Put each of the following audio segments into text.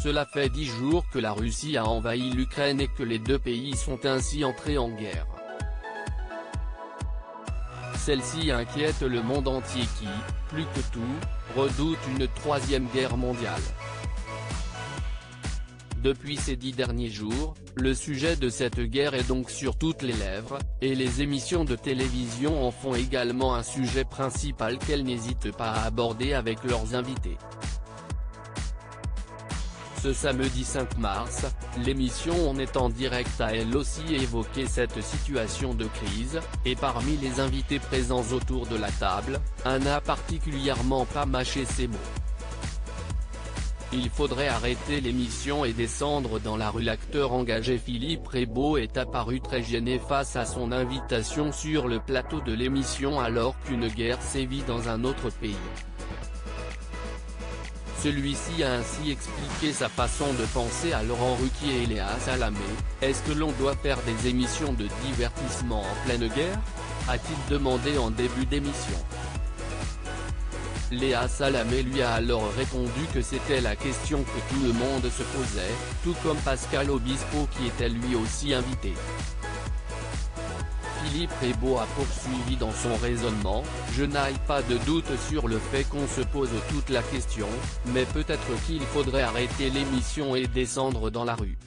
Cela fait 10 jours que la Russie a envahi l'Ukraine et que les deux pays sont ainsi entrés en guerre. Celle-ci inquiète le monde entier qui, plus que tout, redoute une troisième guerre mondiale. Depuis ces 10 derniers jours, le sujet de cette guerre est donc sur toutes les lèvres, et les émissions de télévision en font également un sujet principal qu'elles n'hésitent pas à aborder avec leurs invités. Ce samedi 5 mars, l'émission On est en direct a elle aussi évoqué cette situation de crise, et parmi les invités présents autour de la table, un n'a particulièrement pas mâché ses mots. Il faudrait arrêter l'émission et descendre dans la rue. L'acteur engagé Philippe Rebaud est apparu très gêné face à son invitation sur le plateau de l'émission alors qu'une guerre sévit dans un autre pays. Celui-ci a ainsi expliqué sa façon de penser à Laurent Ruquier et Léa Salamé. « Est-ce que l'on doit faire des émissions de divertissement en pleine guerre ?», a-t-il demandé en début d'émission. Léa Salamé lui a alors répondu que c'était la question que tout le monde se posait, tout comme Pascal Obispo qui était lui aussi invité. Philippe Rebaud a poursuivi dans son raisonnement, « Je n'ai pas de doute sur le fait qu'on se pose toute la question, mais peut-être qu'il faudrait arrêter l'émission et descendre dans la rue.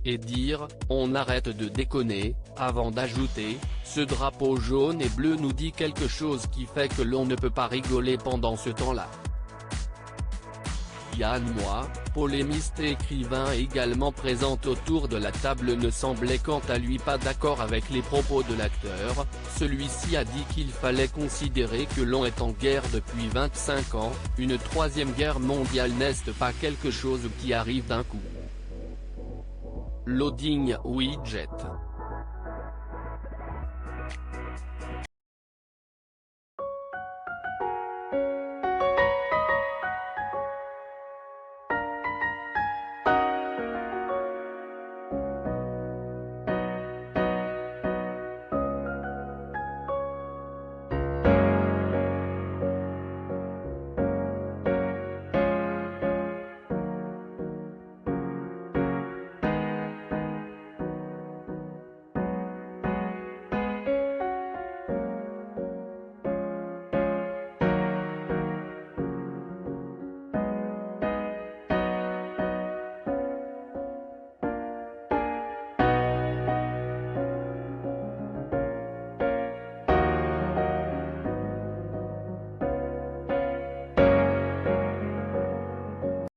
Et dire, on arrête de déconner », avant d'ajouter, « Ce drapeau jaune et bleu nous dit quelque chose qui fait que l'on ne peut pas rigoler pendant ce temps-là. » Yann Moix, polémiste et écrivain également présent autour de la table ne semblait quant à lui pas d'accord avec les propos de l'acteur. Celui-ci a dit qu'il fallait considérer que l'on est en guerre depuis 25 ans, une troisième guerre mondiale n'est pas quelque chose qui arrive d'un coup. Loading widget.